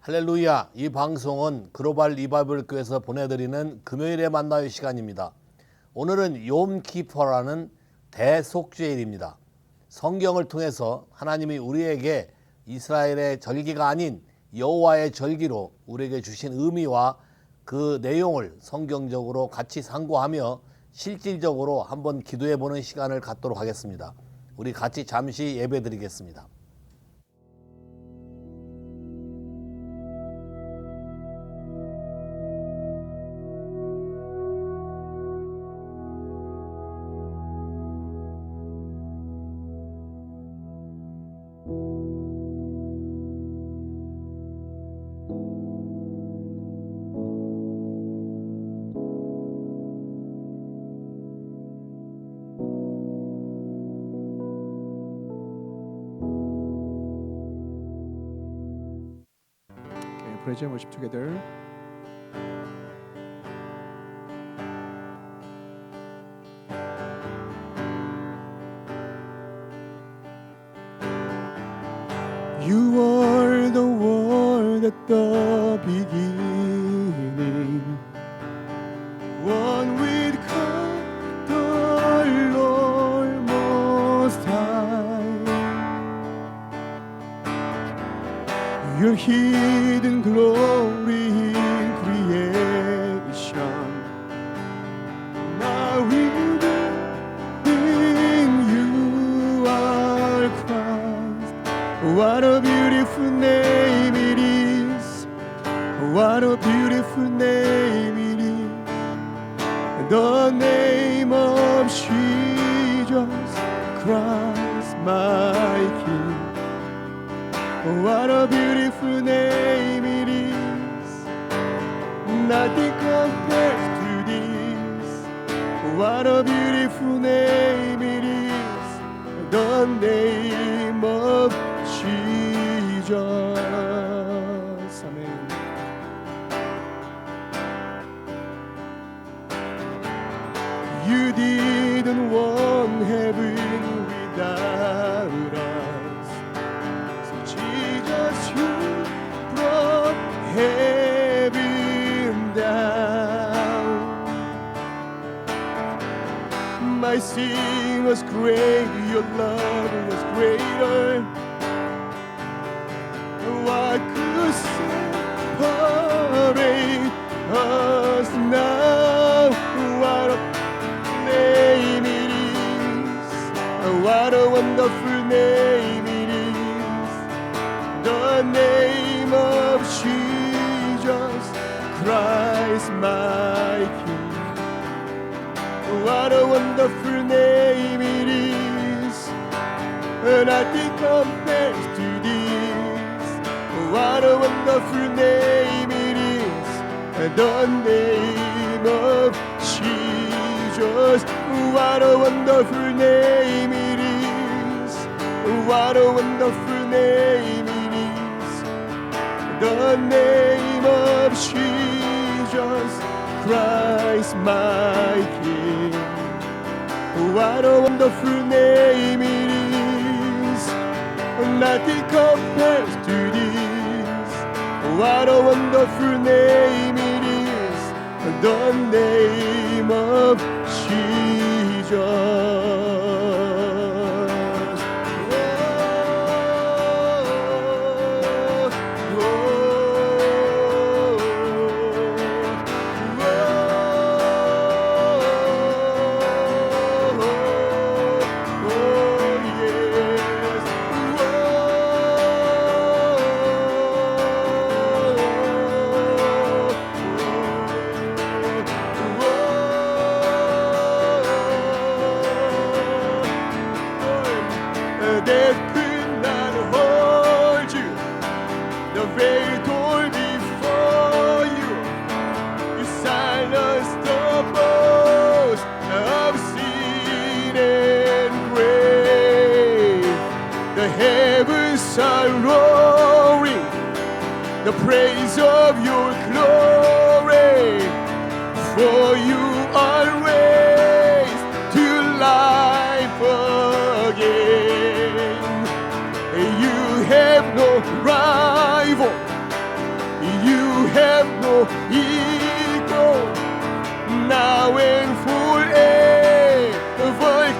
할렐루야. 이 방송은 글로벌 리바이벌 교회에서 보내드리는 금요일에 만나요 시간입니다. 오늘은 욤키퍼라는 대속죄일입니다. 성경을 통해서 하나님이 우리에게 이스라엘의 절기가 아닌 여호와의 절기로 우리에게 주신 의미와 그 내용을 성경적으로 같이 상고하며 실질적으로 한번 기도해보는 시간을 갖도록 하겠습니다. 우리 같이 잠시 예배드리겠습니다. Praise and worship together. You are the one at the beginning, one with God, the Lord Most High. Your hidden glory in creation, now hidden in you are Christ. What a beautiful name it is! What a beautiful name it is! The name of Jesus Christ, my King. What a beautiful name it is. Nothing compares to this. What a beautiful name it is. The name of Jesus. Amen. You didn't want heaven without us. Jesus, you brought heaven down. My sin was great, your love was greater. What could separate us now? What a name it is! What a wonderful name it is! The name of Jesus Christ, my King. What a wonderful name it is. Nothing compares to this. What a wonderful name it is. The name of Jesus. What a wonderful name it is. What a wonderful name it is. The name of Jesus Christ, my King. What a wonderful name it is. Nothing compares to this. What a wonderful name it is. The name of Jesus. They could not hold you. The veil tore before you. You silenced the boast of sin and grave. The heavens are roaring the praise of your glory. For you are raised to life again. You have no rival. You have no equal, now and forever.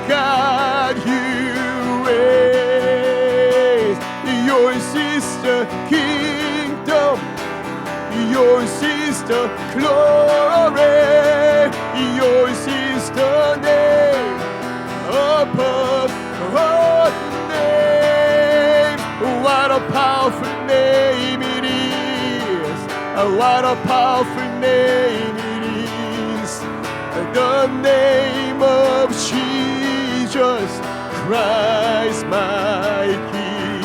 God, you reign. Yours is the kingdom, yours is the glory, yours is the name above all name. What a powerful name it is. What a powerful name it is. The name of Jesus Christ my King.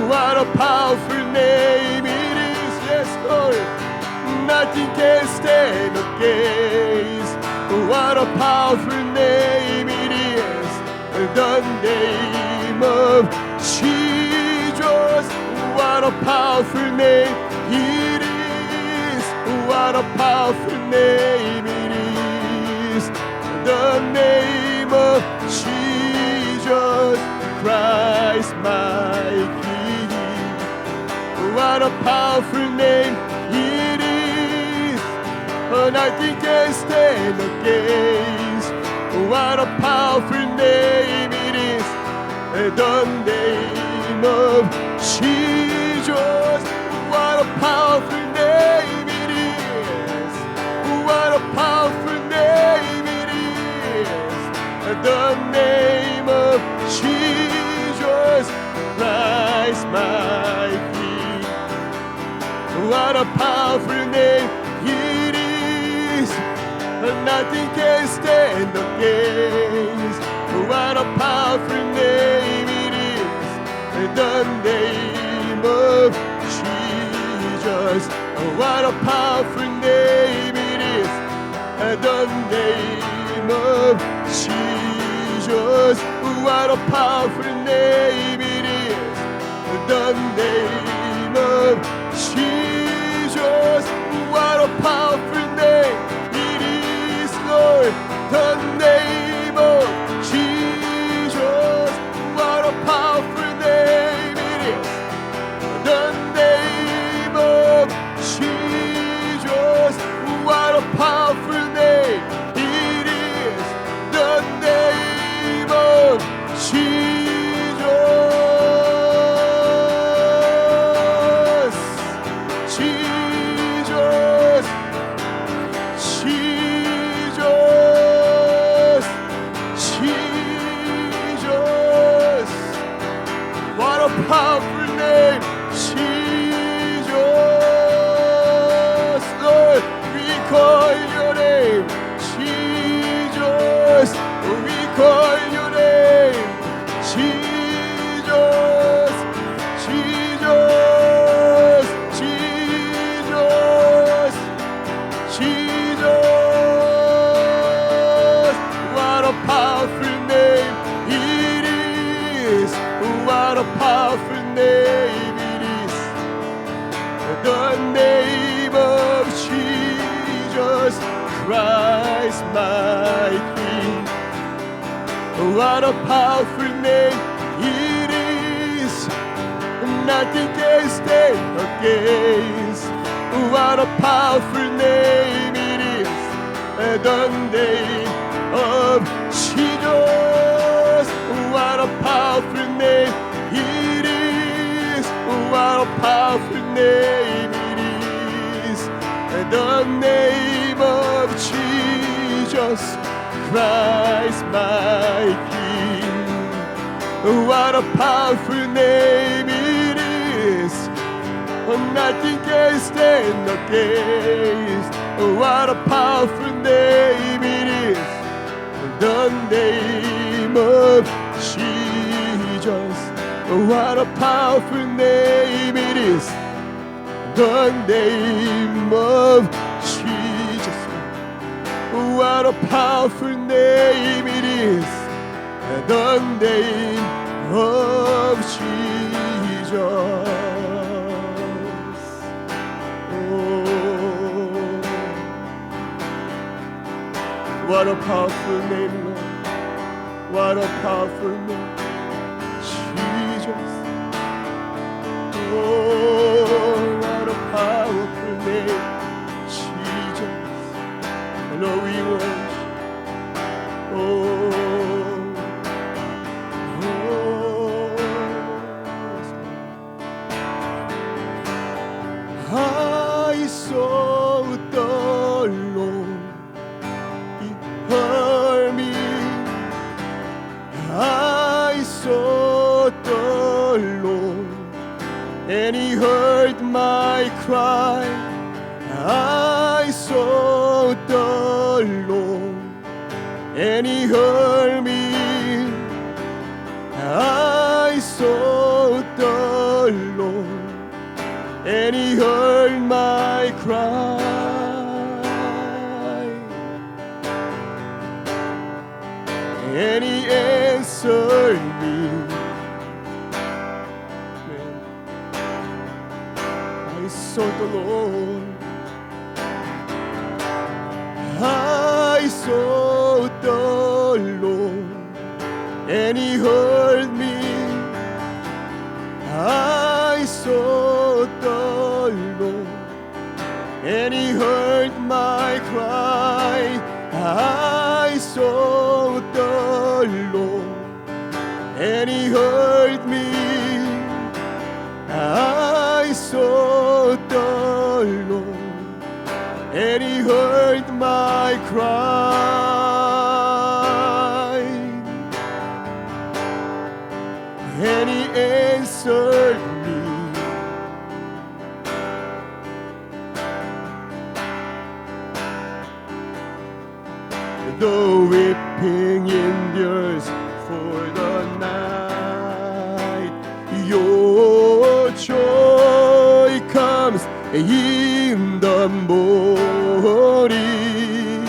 What a powerful name it is. Yes, Lord. Nothing can stand against. What a powerful name it is. The name of Jesus. What a powerful name it is. What a powerful name it is. The name of Jesus Christ my King. What a powerful name it is. Nothing can stand against. What a powerful name it is. The name of Jesus. What a powerful name it is. What a powerful name it is. The name of Jesus Christ my King. What a powerful name it is. Nothing can stand against. What a powerful name it is. The name of Jesus. What a powerful name it is. The name of Jesus. What a powerful name it is. The name of Jesus. What a powerful name it is, Lord. The name of Jesus. What a powerful name it is. The name of Jesus. What a powerful name it is. The name of Jesus. Jesus. Jesus. Jesus. What a powerful name. Jesus. Lord, we call your name. Jesus. We call your name. Jesus. Jesus. Jesus. Jesus. What a powerful name it is. What a powerful name it is. The name of Jesus Christ my King. What a powerful name it is. Nothing can stand against. What a powerful name it is. The name of Jesus. What a powerful name it is. What a powerful name it is. The name of Jesus Christ my King. What a powerful name it is. Nothing can stand against. What a powerful name it is. The name of Jesus. What a powerful name it is. The name of Jesus. What a powerful name it is. The name of Jesus. Oh, what a powerful name, Lord. What a powerful name, Jesus. Oh, what a my cry. I sought the Lord, and He heard me. I sought the Lord, and He heard my cry. And He answered me. I sought the Lord. I sought the Lord, and He heard me. I sought the Lord, and He heard my cry. I sought the Lord, and He heard me. I sought the Lord, and He heard my cry. And He answered me. The weeping endures for the night. Your joy comes in the morning.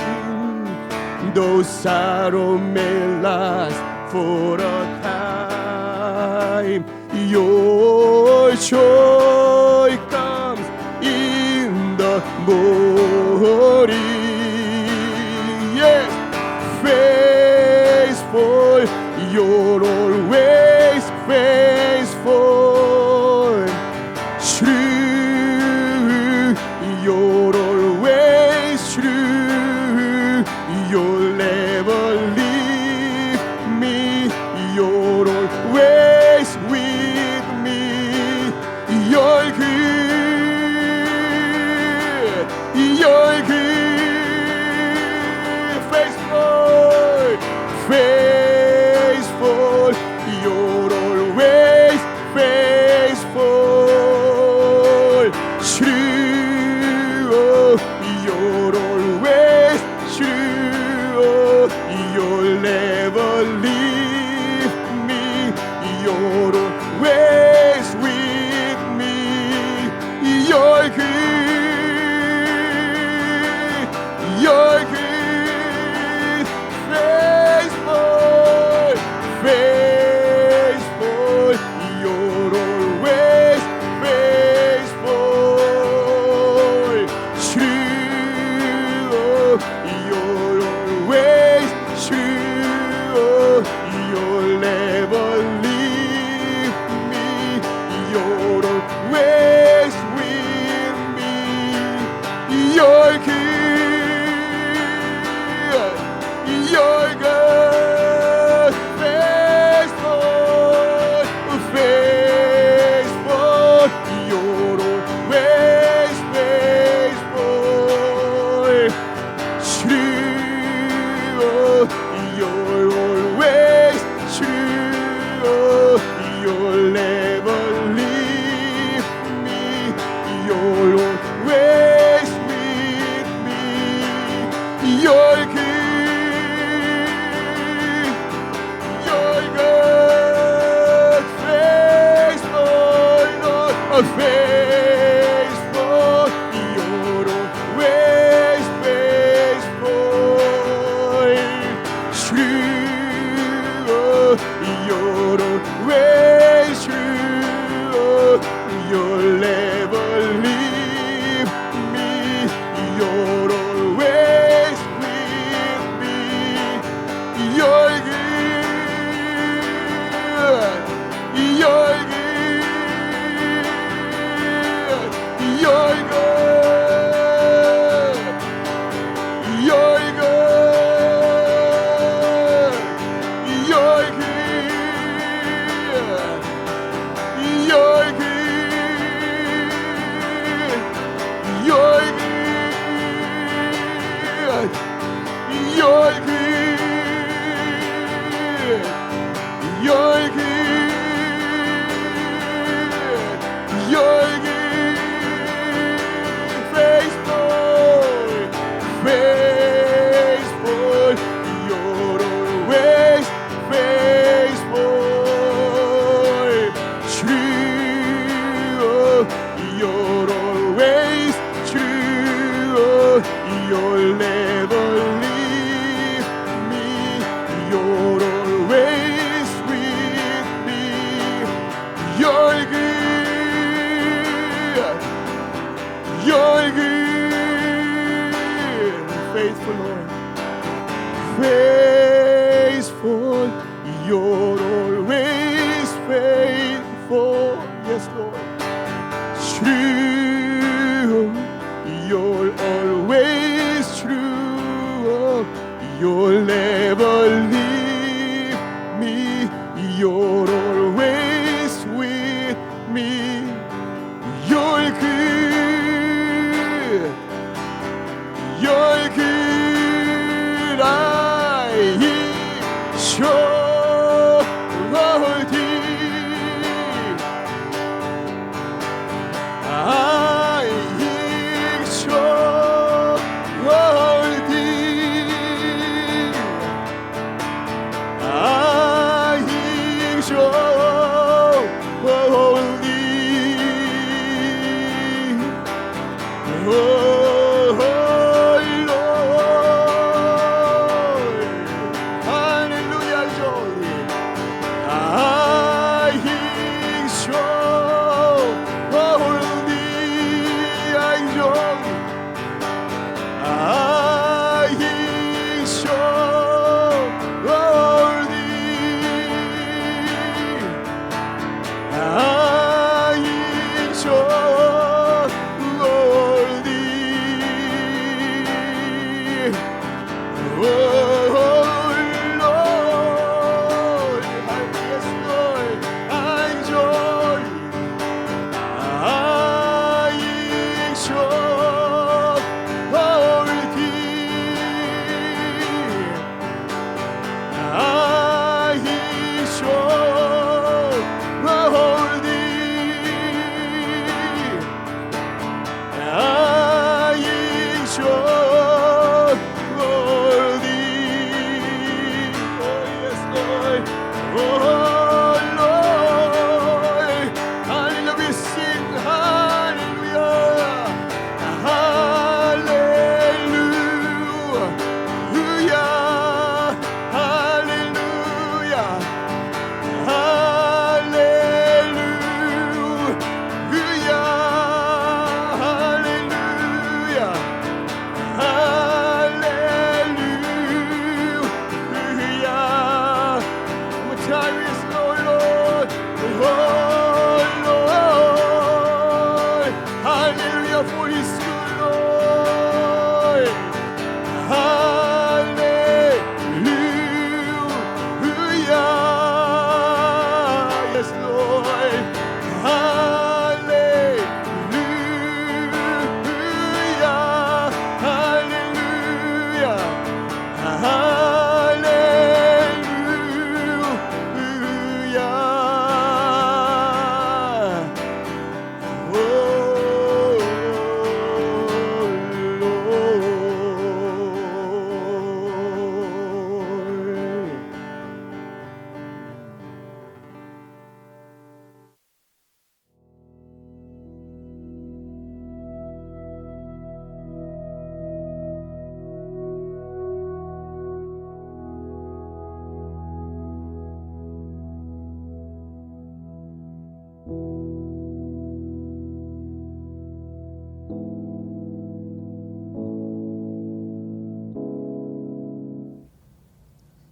Though sorrow may last for a time, your joy comes in the morning. Yes, faithful, you're always faithful. True, you're always true. You'll never leave me. You're always with me. You're good. You're good. Faithful, faithful. You're always faithful. True, you're always true. You'll never leave me. You're always with me. You're good. You're good. Faithful, faithful. You're always faithful. True, you're always true. You'll never leave me. You're always with me.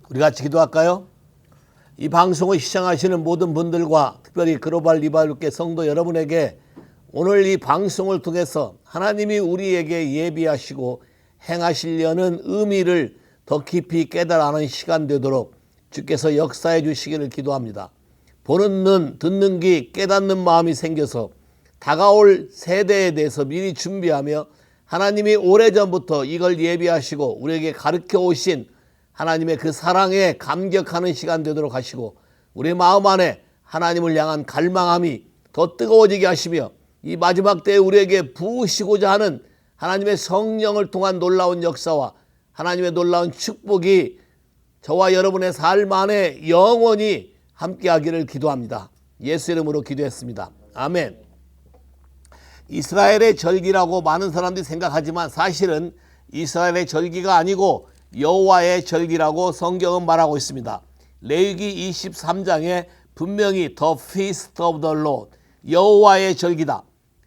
우리 같이 기도할까요? 이 방송을 시청하시는 모든 분들과 특별히 글로벌 리바이벌교회 성도 여러분에게 오늘 이 방송을 통해서 하나님이 우리에게 예비하시고 행하시려는 의미를 더 깊이 깨달아가는 시간 되도록 주께서 역사해 주시기를 기도합니다. 보는 눈, 듣는 귀, 깨닫는 마음이 생겨서 다가올 세대에 대해서 미리 준비하며 하나님이 오래전부터 이걸 예비하시고 우리에게 가르쳐 오신 하나님의 그 사랑에 감격하는 시간 되도록 하시고 우리 마음 안에 하나님을 향한 갈망함이 더 뜨거워지게 하시며 이 마지막 때에 우리에게 부으시고자 하는 하나님의 성령을 통한 놀라운 역사와 하나님의 놀라운 축복이 저와 여러분의 삶 안에 영원히 함께하기를 기도합니다. 예수 이름으로 기도했습니다. 아멘. 이스라엘의 절기라고 많은 사람들이 생각하지만 사실은 이스라엘의 절기가 아니고 여호와의 절기라고 성경은 말하고 있습니다. 레위기 23장에 분명히 The Feast of the Lord, 여호와의 절기다.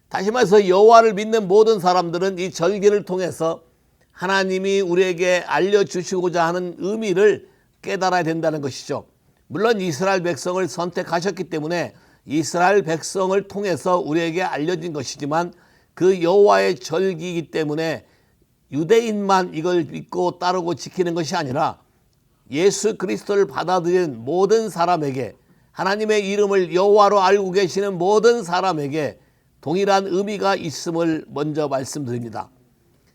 다시 말해서 여호와를 믿는 모든 사람들은 이 절기를 통해서 하나님이 우리에게 알려주시고자 하는 의미를 깨달아야 된다는 것이죠. 물론 이스라엘 백성을 선택하셨기 때문에 이스라엘 백성을 통해서 우리에게 알려진 것이지만 그 여호와의 절기이기 때문에 유대인만 이걸 믿고 따르고 지키는 것이 아니라 예수 그리스도를 받아들인 모든 사람에게 하나님의 이름을 여호와로 알고 계시는 모든 사람에게 동일한 의미가 있음을 먼저 말씀드립니다.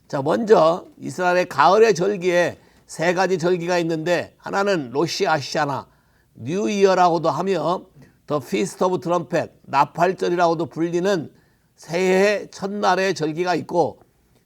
자, 먼저 이스라엘의 가을의 절기에 세 가지 절기가 있는데 하나는 로시 하샤나, 뉴 이어라고도 하며 더 피스트 오브 트럼펫, 나팔절이라고도 불리는 새해 첫날의 절기가 있고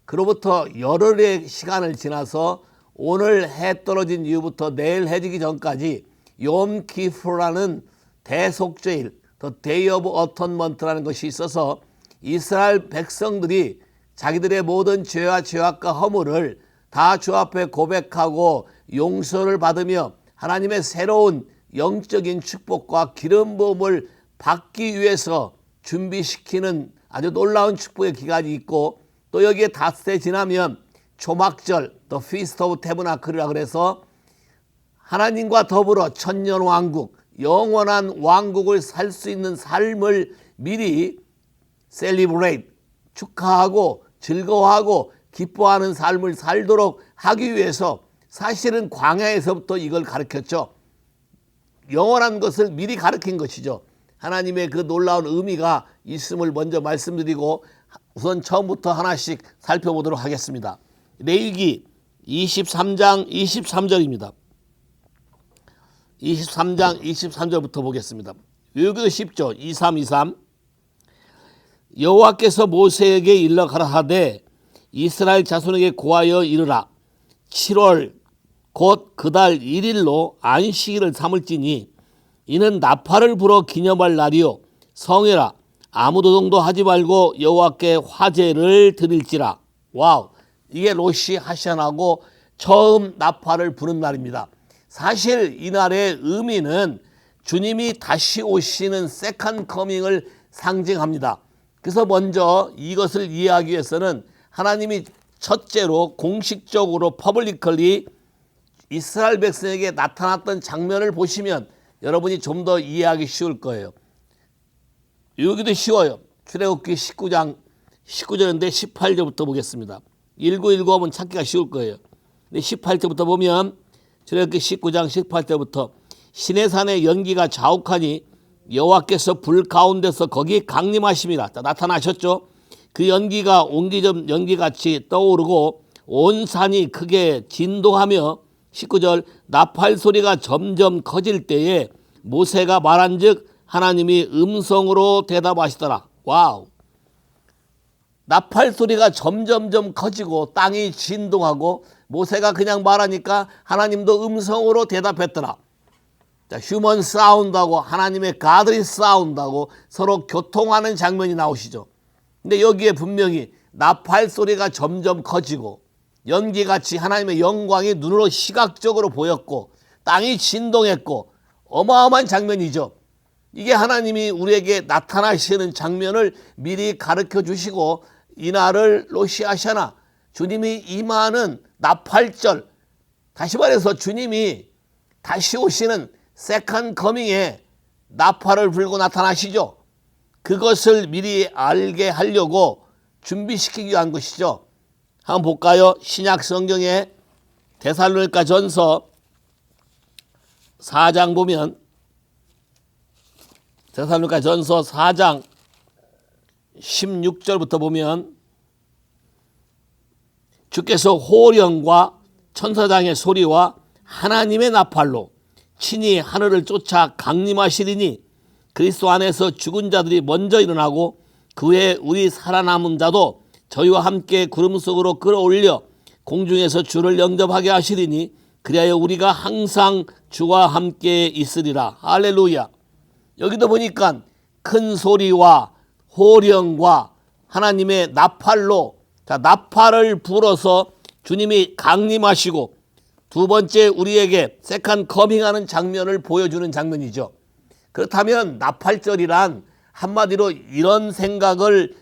그로부터 열흘의 시간을 지나서 오늘 해 떨어진 이후부터 내일 해 지기 전까지 욤 키프라는 대속죄일, 더 데이 오브 어톤먼트라는 것이 있어서 이스라엘 백성들이 자기들의 모든 죄와 죄악과 허물을 다 주 앞에 고백하고 용서를 받으며 하나님의 새로운 영적인 축복과 기름 부음을 받기 위해서 준비시키는 아주 놀라운 축복의 기간이 있고, 또 여기에 닷새 지나면 초막절, 더 피스트 오브 태브나클이라 그래서 하나님과 더불어 천년 왕국, 영원한 왕국을 살 수 있는 삶을 미리 셀리브레이트, 축하하고 즐거워하고 기뻐하는 삶을 살도록 하기 위해서 사실은 광야에서부터 이걸 가르쳤죠. 영원한 것을 미리 가르친 것이죠. 하나님의 그 놀라운 의미가 있음을 먼저 말씀드리고 우선 처음부터 하나씩 살펴보도록 하겠습니다. 레위기 23장 23절입니다. 23장 23절부터 보겠습니다. 여기도 쉽죠. 2323. 여호와께서 모세에게 일러 가라사대 이스라엘 자손에게 고하여 이르라. 7월 곧 그달 1일로 안식일을 삼을지니 이는 나팔을 불어 기념할 날이요 성회라. 아무 도동도 하지 말고 여호와께 화제를 드릴지라. 와우, 이게 로시 하샤나고 처음 나팔을 부는 날입니다. 사실 이날의 의미는 주님이 다시 오시는 세컨드 커밍을 상징합니다. 그래서 먼저 이것을 이해하기 위해서는 하나님이 첫째로 공식적으로 퍼블리컬리 이스라엘 백성에게 나타났던 장면을 보시면 여러분이 좀 더 이해하기 쉬울 거예요. 여기도 쉬워요. 출애굽기 19장 19절인데 18절부터 보겠습니다. 1919 하면 찾기가 쉬울 거예요. 근데 18절부터 보면 출애굽기 19장 18절부터 시내산의 연기가 자욱하니 여호와께서 불 가운데서 거기 강림하심이라. 나타나셨죠. 그 연기가 옹기점 연기같이 떠오르고 온 산이 크게 진동하며 19절 나팔 소리가 점점 커질 때에 모세가 말한즉 하나님이 음성으로 대답하시더라. 와우. 나팔 소리가 점점점 커지고 땅이 진동하고 모세가 그냥 말하니까 하나님도 음성으로 대답했더라. 자, 휴먼 사운드하고 하나님의 가드리 사운드하고 서로 교통하는 장면이 나오시죠. 근데 여기에 분명히 나팔 소리가 점점 커지고 연기같이 하나님의 영광이 눈으로 시각적으로 보였고 땅이 진동했고 어마어마한 장면이죠. 이게 하나님이 우리에게 나타나시는 장면을 미리 가르쳐 주시고 이날을 로시아샤나 주님이 임하는 나팔절, 다시 말해서 주님이 다시 오시는 세컨드 커밍에 나팔을 불고 나타나시죠. 그것을 미리 알게 하려고 준비시키기 위한 것이죠. 한번 볼까요? 신약 성경에 데살로니가 전서 4장 보면 데살로니가 전서 4장 16절부터 보면 주께서 호령과 천사장의 소리와 하나님의 나팔로 친히 하늘을 쫓아 강림하시리니 그리스도 안에서 죽은 자들이 먼저 일어나고 그 후에 우리 살아남은 자도 저희와 함께 구름 속으로 끌어올려 공중에서 주를 영접하게 하시리니 그리하여 우리가 항상 주와 함께 있으리라. 할렐루야. 여기도 보니까 큰 소리와 호령과 하나님의 나팔로, 자, 나팔을 불어서 주님이 강림하시고 두 번째 우리에게 세컨드 커밍하는 장면을 보여주는 장면이죠. 그렇다면 나팔절이란 한마디로 이런 생각을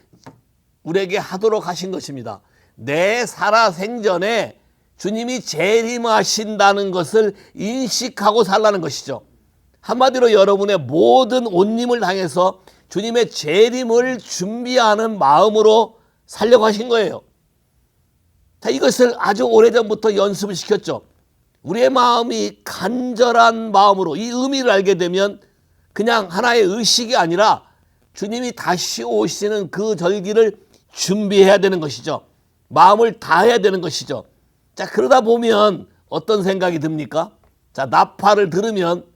우리에게 하도록 하신 것입니다. 내 살아생전에 주님이 재림하신다는 것을 인식하고 살라는 것이죠. 한마디로 여러분의 모든 온님을 당해서 주님의 재림을 준비하는 마음으로 살려고 하신 거예요. 자, 이것을 아주 오래전부터 연습을 시켰죠. 우리의 마음이 간절한 마음으로 이 의미를 알게 되면 그냥 하나의 의식이 아니라 주님이 다시 오시는 그 절기를 준비해야 되는 것이죠. 마음을 다해야 되는 것이죠. 자, 그러다 보면 어떤 생각이 듭니까? 자, 나팔을 들으면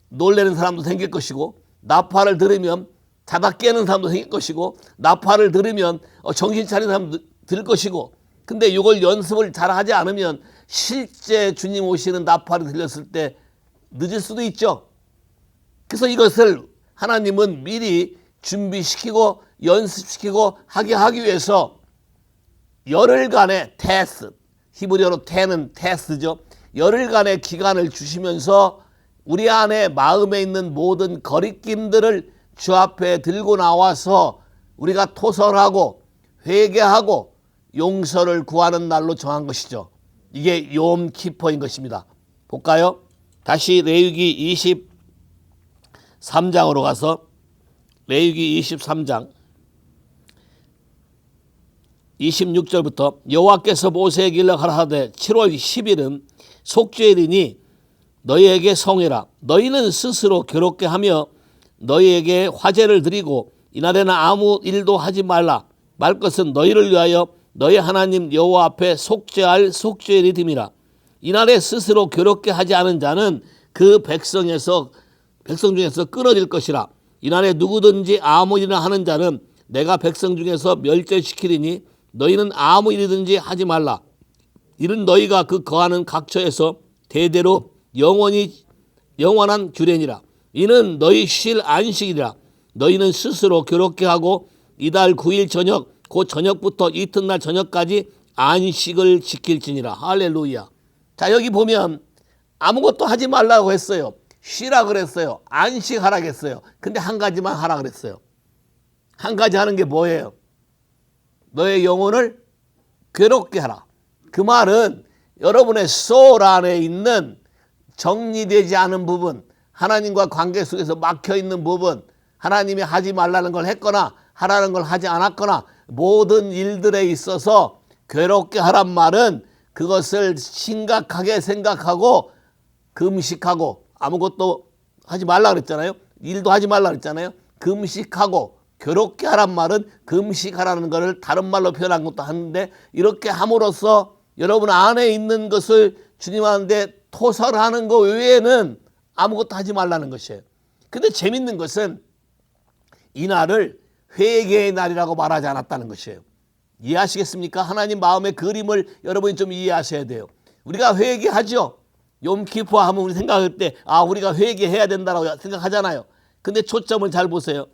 놀라는 사람도 생길 것이고, 나팔을 들으면 자다 깨는 사람도 생길 것이고, 나팔을 들으면 정신 차리는 사람도 들 것이고, 근데 이걸 연습을 잘 하지 않으면 실제 주님 오시는 나팔이 들렸을 때 늦을 수도 있죠. 그래서 이것을 하나님은 미리 준비시키고 연습시키고 하게 하기 위해서 열흘간의 테스트, 히브리어로 테는 테스트죠. 열흘간의 기간을 주시면서 우리 안에 마음에 있는 모든 거리낌들을 주 앞에 들고 나와서 우리가 토설하고 회개하고 용서를 구하는 날로 정한 것이죠. 이게 욤 키퍼인 것입니다. 볼까요? 다시 레위기 23장으로 가서 레위기 23장 26절부터 여호와께서 모세에게 일러 가라사대 7월 10일은 속죄일이니 너희에게 성회라. 너희는 스스로 괴롭게 하며 너희에게 화제를 드리고 이날에는 아무 일도 하지 말라. 말 것은 너희를 위하여 너희 하나님 여호와 앞에 속죄할 속죄일이 됨이라. 이날에 스스로 괴롭게 하지 않은 자는 그 백성 중에서 끊어질 것이라. 이날에 누구든지 아무 일이나 하는 자는 내가 백성 중에서 멸절시키리니 너희는 아무 일이든지 하지 말라. 이는 너희가 그 거하는 각처에서 대대로 영원한 규례니라. 이는 너희 쉴 안식이라. 너희는 스스로 괴롭게 하고 이달 9일 저녁 그 저녁부터 이튿날 저녁까지 안식을 지킬지니라. 할렐루야. 자, 여기 보면 아무것도 하지 말라고 했어요. 쉬라 그랬어요. 안식하라 그랬어요. 근데 한 가지만 하라 그랬어요. 한 가지 하는 게 뭐예요? 너의 영혼을 괴롭게 하라. 그 말은 여러분의 소울 안에 있는 정리되지 않은 부분, 하나님과 관계 속에서 막혀있는 부분, 하나님이 하지 말라는 걸 했거나 하라는 걸 하지 않았거나 모든 일들에 있어서 괴롭게 하란 말은 그것을 심각하게 생각하고 금식하고 아무것도 하지 말라 그랬잖아요. 일도 하지 말라 그랬잖아요. 금식하고 괴롭게 하란 말은 금식하라는 것을 다른 말로 표현한 것도 하는데 이렇게 함으로써 여러분 안에 있는 것을 주님한테 토설하는 것 외에는 아무것도 하지 말라는 것이에요. 근데 재밌는 것은 이 날을 회개의 날이라고 말하지 않았다는 것이에요. 이해하시겠습니까? 하나님 마음의 그림을 여러분이 좀 이해하셔야 돼요. 우리가 회개하죠. 욤키푸 하면 우리 생각할 때 우리가 회개해야 된다고 생각하잖아요. 근데 초점을 잘 보세요.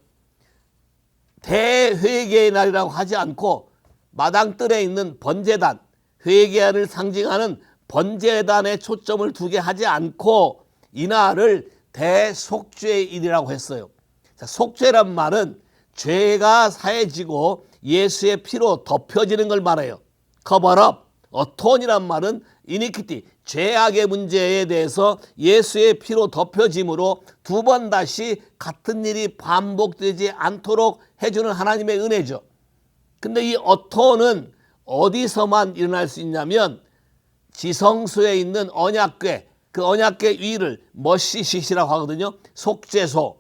대회개의 날이라고 하지 않고 마당뜰에 있는 번제단, 회개를 상징하는 번제단에 초점을 두게 하지 않고 이 날을 대속죄일이라고 했어요. 자, 속죄란 말은 죄가 사해지고 예수의 피로 덮여지는 걸 말해요. 커버업, 어톤이란 말은 이니퀴티, 죄악의 문제에 대해서 예수의 피로 덮여짐으로 두 번 다시 같은 일이 반복되지 않도록 해주는 하나님의 은혜죠. 근데 이 어톤은 어디서만 일어날 수 있냐면 지성소에 있는 언약궤, 그 언약궤 위를 머시시시라고 하거든요. 속죄소,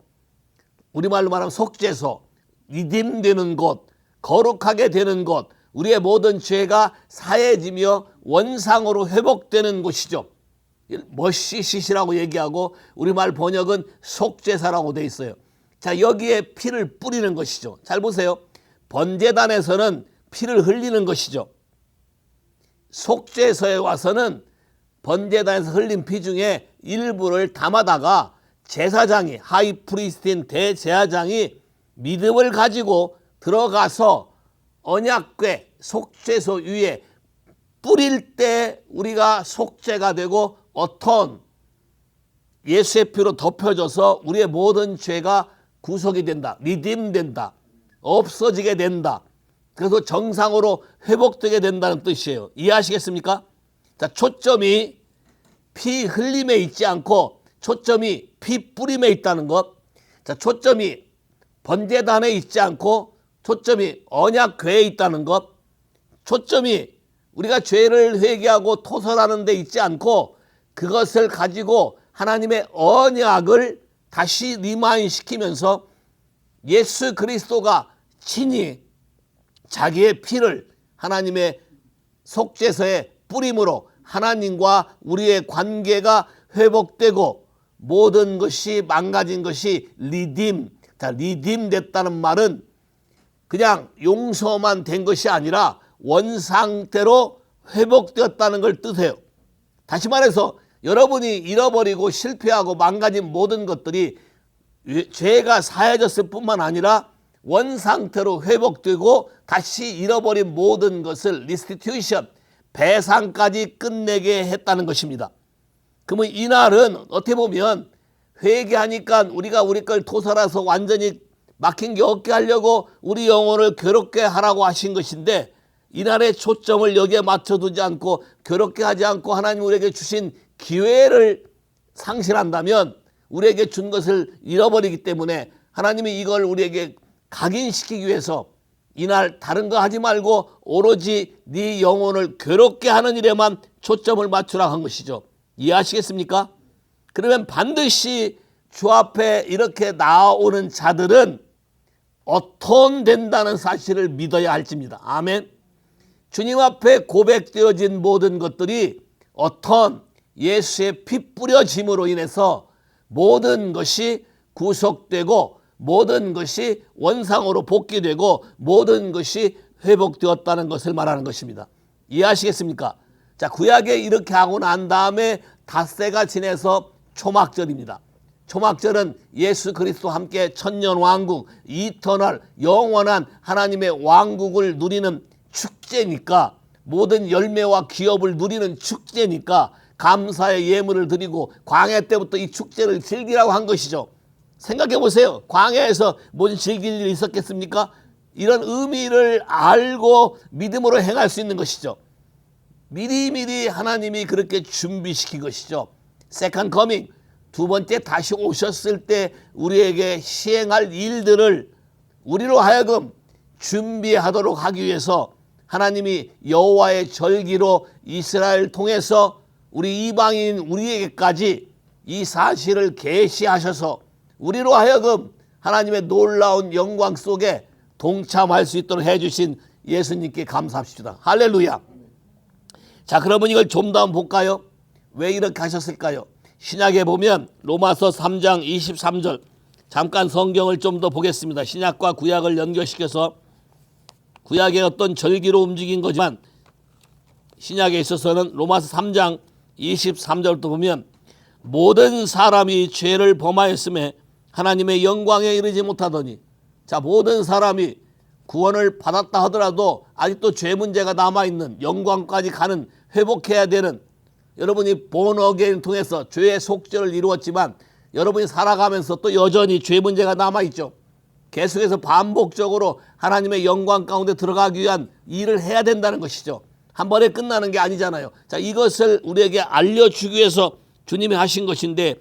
우리말로 말하면 속죄소, 리딤되는 곳, 거룩하게 되는 곳, 우리의 모든 죄가 사해지며 원상으로 회복되는 곳이죠. 머시시시라고 얘기하고 우리말 번역은 속죄사라고 돼 있어요. 자, 여기에 피를 뿌리는 것이죠. 잘 보세요. 번제단에서는 피를 흘리는 것이죠. 속죄소에 와서는 번제단에서 흘린 피 중에 일부를 담아다가 제사장이, 하이프리스트인 대제사장이 믿음을 가지고 들어가서 언약궤 속죄소 위에 뿌릴 때 우리가 속죄가 되고 어떤 예수의 피로 덮여져서 우리의 모든 죄가 구속이 된다. 리딤된다. 없어지게 된다. 그래서 정상으로 회복되게 된다는 뜻이에요. 이해하시겠습니까? 자, 초점이 피 흘림에 있지 않고 초점이 피 뿌림에 있다는 것. 자, 초점이 번제단에 있지 않고 초점이 언약궤에 있다는 것. 초점이 우리가 죄를 회개하고 토설하는 데 있지 않고 그것을 가지고 하나님의 언약을 다시 리마인시키면서 예수 그리스도가 친히 자기의 피를 하나님의 속죄소에 뿌림으로 하나님과 우리의 관계가 회복되고 모든 것이 망가진 것이 리딤. 자, 리딤 됐다는 말은 그냥 용서만 된 것이 아니라 원상태로 회복되었다는 걸 뜻해요. 다시 말해서 여러분이 잃어버리고 실패하고 망가진 모든 것들이 죄가 사해졌을 뿐만 아니라 원상태로 회복되고 다시 잃어버린 모든 것을 리스티튜션, 배상까지 끝내게 했다는 것입니다. 그러면 이날은 어떻게 보면 회개하니까 우리가 우리 걸 토설해서 완전히 막힌 게 없게 하려고 우리 영혼을 괴롭게 하라고 하신 것인데, 이날의 초점을 여기에 맞춰두지 않고 괴롭게 하지 않고 하나님 우리에게 주신 기회를 상실한다면 우리에게 준 것을 잃어버리기 때문에 하나님이 이걸 우리에게 각인시키기 위해서 이날 다른 거 하지 말고 오로지 네 영혼을 괴롭게 하는 일에만 초점을 맞추라 한 것이죠. 이해하시겠습니까? 그러면 반드시 주 앞에 이렇게 나오는 자들은 어톤된다는 사실을 믿어야 할지입니다. 아멘. 주님 앞에 고백되어진 모든 것들이 어떤 예수의 피 뿌려짐으로 인해서 모든 것이 구속되고 모든 것이 원상으로 복귀되고 모든 것이 회복되었다는 것을 말하는 것입니다. 이해하시겠습니까? 자, 구약에 이렇게 하고 난 다음에 닷새가 지내서 초막절입니다. 초막절은 예수 그리스도와 함께 천년왕국, 이터널, 영원한 하나님의 왕국을 누리는 축제니까, 모든 열매와 기업을 누리는 축제니까 감사의 예물을 드리고 광야 때부터 이 축제를 즐기라고 한 것이죠. 생각해 보세요. 광야에서 뭔 즐길 일이 있었겠습니까? 이런 의미를 알고 믿음으로 행할 수 있는 것이죠. 미리미리 하나님이 그렇게 준비시킨 것이죠. 세컨드 커밍, 두 번째 다시 오셨을 때 우리에게 시행할 일들을 우리로 하여금 준비하도록 하기 위해서 하나님이 여호와의 절기로 이스라엘 통해서 우리 이방인 우리에게까지 이 사실을 계시하셔서 우리로 하여금 하나님의 놀라운 영광 속에 동참할 수 있도록 해주신 예수님께 감사합시다. 할렐루야. 자, 그러면 이걸 좀 더 볼까요? 왜 이렇게 하셨을까요? 신약에 보면 로마서 3장 23절, 잠깐 성경을 좀 더 보겠습니다. 신약과 구약을 연결시켜서 구약의 어떤 절기로 움직인 거지만 신약에 있어서는 로마서 3장 23절부터 보면 모든 사람이 죄를 범하였음에 하나님의 영광에 이르지 못하더니, 자, 모든 사람이 구원을 받았다 하더라도 아직도 죄 문제가 남아있는, 영광까지 가는, 회복해야 되는, 여러분이 본 어게인을 통해서 죄의 속죄를 이루었지만 여러분이 살아가면서 또 여전히 죄 문제가 남아있죠. 계속해서 반복적으로 하나님의 영광 가운데 들어가기 위한 일을 해야 된다는 것이죠. 한 번에 끝나는 게 아니잖아요. 자, 이것을 우리에게 알려주기 위해서 주님이 하신 것인데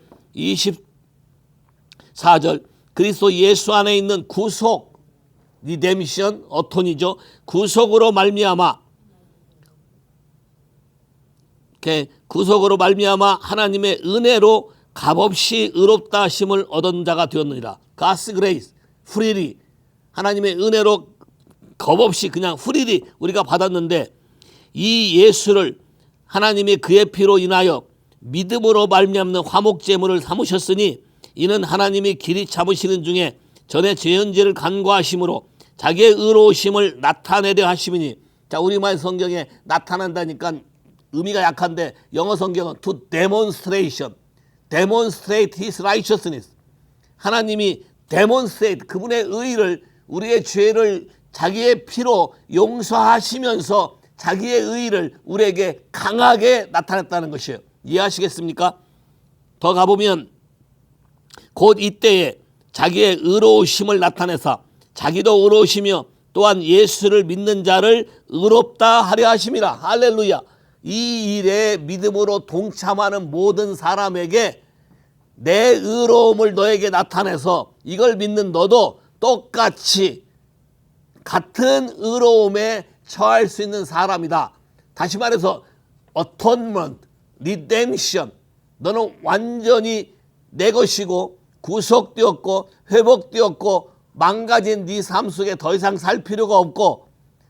24절, 그리스도 예수 안에 있는 구속, 리뎀션, 어톤이죠. 구속으로 말미암아, 구속으로 말미암아 하나님의 은혜로 값없이 의롭다 하심을 얻은 자가 되었느니라. God's grace, freely, 하나님의 은혜로 값없이 그냥 freely 우리가 받았는데, 이 예수를 하나님이 그의 피로 인하여 믿음으로 말미암는 화목제물을 삼으셨으니 이는 하나님이 길이 참으시는 중에 전에 죄현죄를 간과하심으로 자기의 의로우심을 나타내려 하심이니. 자, 우리말 성경에 나타난다니까 의미가 약한데 영어 성경은 to demonstration, demonstrate his righteousness. 하나님이 demonstrate, 그분의 의를, 우리의 죄를 자기의 피로 용서하시면서 자기의 의를 우리에게 강하게 나타냈다는 것이에요. 이해하시겠습니까? 더 가보면 곧 이때에 자기의 의로우심을 나타내사 자기도 의로우시며 또한 예수를 믿는 자를 의롭다 하려 하심이라. 할렐루야. 이 일에 믿음으로 동참하는 모든 사람에게 내 의로움을 너에게 나타내서 이걸 믿는 너도 똑같이 같은 의로움에 처할 수 있는 사람이다. 다시 말해서 atonement, redemption, 너는 완전히 내 것이고 구속되었고 회복되었고 망가진 네 삶 속에 더 이상 살 필요가 없고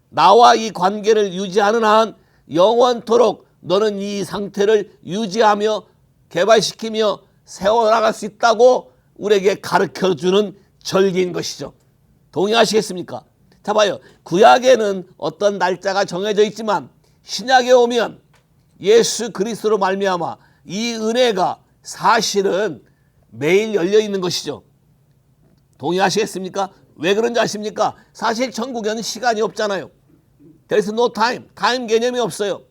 나와 이 관계를 유지하는 한 영원토록 너는 이 상태를 유지하며 개발시키며 세워나갈 수 있다고 우리에게 가르쳐주는 절기인 것이죠. 동의하시겠습니까? 자, 봐요. 구약에는 어떤 날짜가 정해져 있지만 신약에 오면 예수 그리스도로 말미암아 이 은혜가 사실은 매일 열려 있는 것이죠. 동의하시겠습니까? 왜 그런지 아십니까? 사실 천국에는 시간이 없잖아요. There's no time. 타임 개념이 없어요.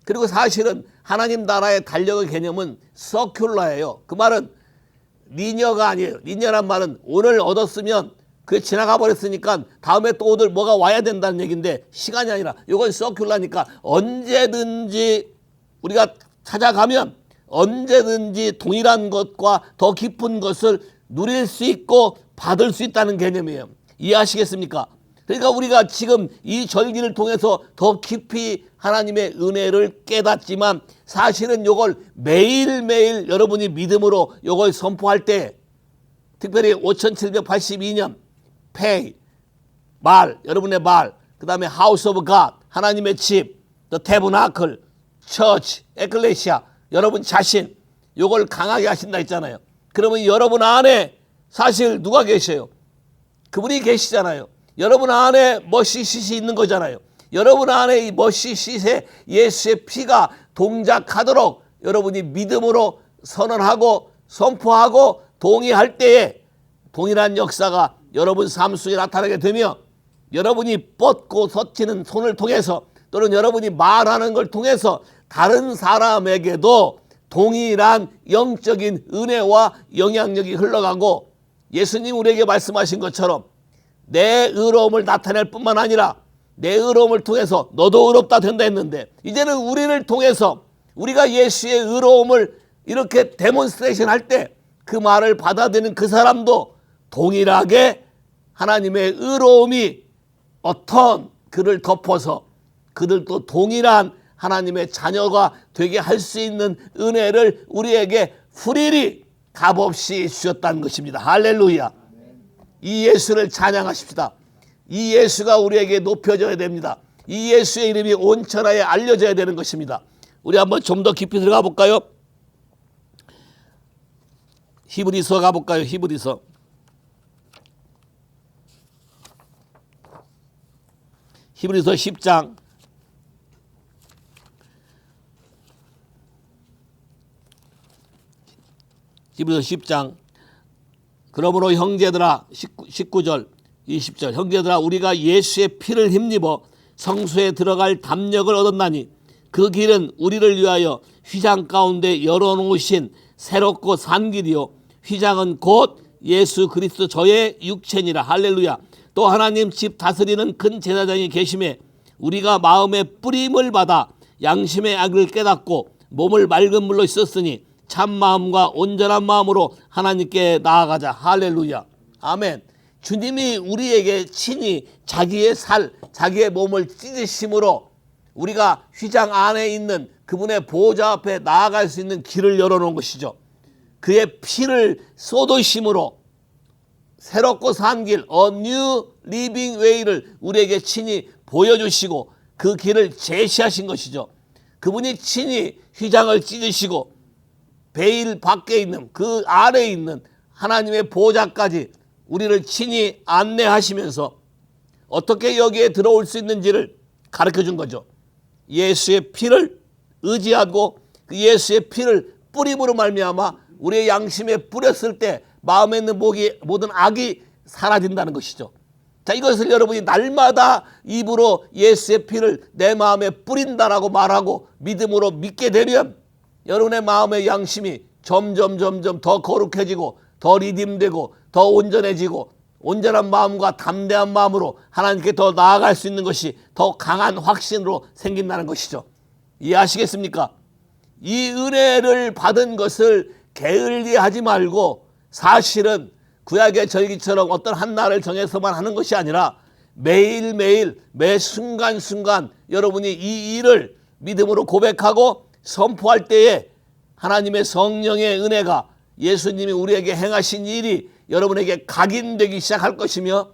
그리고 사실은 하나님 나라의 달력의 개념은 서큘러예요. 그 말은 리니어가 아니에요. 리니어란 말은 오늘 얻었으면 그게 지나가 버렸으니까 다음에 또 오늘 뭐가 와야 된다는 얘기인데 시간이 아니라 이건 서큘러니까 언제든지 우리가 찾아가면 언제든지 동일한 것과 더 깊은 것을 누릴 수 있고 받을 수 있다는 개념이에요. 이해하시겠습니까? 그러니까 우리가 지금 이 절기를 통해서 더 깊이 하나님의 은혜를 깨닫지만 사실은 이걸 매일매일 여러분이 믿음으로 이걸 선포할 때 특별히 5782년 pay, 말, 여러분의 말, 그 다음에 house of God, 하나님의 집, the tabernacle, church, ecclesia, 여러분 자신 이걸 강하게 하신다 했잖아요. 그러면 여러분 안에 사실 누가 계셔요? 그분이 계시잖아요. 여러분 안에 머시시시 있는 거잖아요. 여러분 안에 이 머시시세 예수의 피가 동작하도록 여러분이 믿음으로 선언하고 선포하고 동의할 때에 동일한 역사가 여러분 삶 속에 나타나게 되며 여러분이 뻗고 섰치는 손을 통해서 또는 여러분이 말하는 걸 통해서 다른 사람에게도 동일한 영적인 은혜와 영향력이 흘러가고 예수님 우리에게 말씀하신 것처럼 내 의로움을 나타낼 뿐만 아니라 내 의로움을 통해서 너도 의롭다 된다 했는데 이제는 우리를 통해서 우리가 예수의 의로움을 이렇게 데몬스트레이션 할 때 그 말을 받아들이는 그 사람도 동일하게 하나님의 의로움이 어떤 그를 덮어서 그들도 동일한 하나님의 자녀가 되게 할 수 있는 은혜를 우리에게 풀이리 값없이 주셨다는 것입니다. 할렐루야. 이 예수를 찬양하십시다. 이 예수가 우리에게 높여져야 됩니다. 이 예수의 이름이 온 천하에 알려져야 되는 것입니다. 우리 한번 좀 더 깊이 들어가 볼까요? 히브리서 가볼까요? 히브리서 10장 히브리서 10장 그러므로 형제들아 19절 20절 형제들아 우리가 예수의 피를 힘입어 성소에 들어갈 담력을 얻었나니 그 길은 우리를 위하여 휘장 가운데 열어놓으신 새롭고 산 길이요 휘장은 곧 예수 그리스도 저의 육체니라. 할렐루야. 또 하나님 집 다스리는 큰 제사장이 계심에 우리가 마음의 뿌림을 받아 양심의 악을 깨닫고 몸을 맑은 물로 씻었으니 참 마음과 온전한 마음으로 하나님께 나아가자. 할렐루야. 아멘. 주님이 우리에게 친히 자기의 자기의 몸을 찢으심으로 우리가 휘장 안에 있는 그분의 보호자 앞에 나아갈 수 있는 길을 열어놓은 것이죠. 그의 피를 쏟으심으로 새롭고 산 길, a new living way를 우리에게 친히 보여주시고 그 길을 제시하신 것이죠. 그분이 친히 휘장을 찢으시고 베일 밖에 있는 그 아래에 있는 하나님의 보호자까지 우리를 친히 안내하시면서 어떻게 여기에 들어올 수 있는지를 가르쳐 준 거죠. 예수의 피를 의지하고 그 예수의 피를 뿌림으로 말미암아 우리의 양심에 뿌렸을 때 마음에 있는 모든 악이 사라진다는 것이죠. 자, 이것을 여러분이 날마다 입으로 예수의 피를 내 마음에 뿌린다라고 말하고 믿음으로 믿게 되면 여러분의 마음의 양심이 점점 더 거룩해지고 더 리딤되고 더 온전해지고 온전한 마음과 담대한 마음으로 하나님께 더 나아갈 수 있는 것이 더 강한 확신으로 생긴다는 것이죠. 이해하시겠습니까? 이 은혜를 받은 것을 게을리하지 말고 사실은 구약의 절기처럼 어떤 한 날을 정해서만 하는 것이 아니라 매일매일 매 순간순간 여러분이 이 일을 믿음으로 고백하고 선포할 때에 하나님의 성령의 은혜가 예수님이 우리에게 행하신 일이 여러분에게 각인되기 시작할 것이며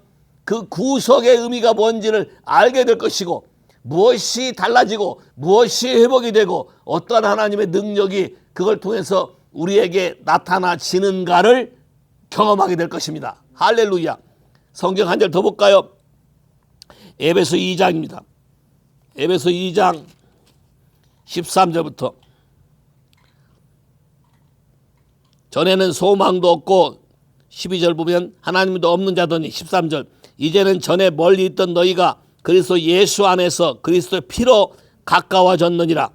그 구속의 의미가 뭔지를 알게 될 것이고 무엇이 달라지고 무엇이 회복이 되고 어떠한 하나님의 능력이 그걸 통해서 우리에게 나타나지는가를 경험하게 될 것입니다. 할렐루야. 성경 한 절 더 볼까요? 에베소 2장입니다. 에베소 2장 13절부터 전에는 소망도 없고 12절 보면 하나님도 없는 자더니 13절 이제는 전에 멀리 있던 너희가 그리스도 예수 안에서 그리스도의 피로 가까워졌느니라.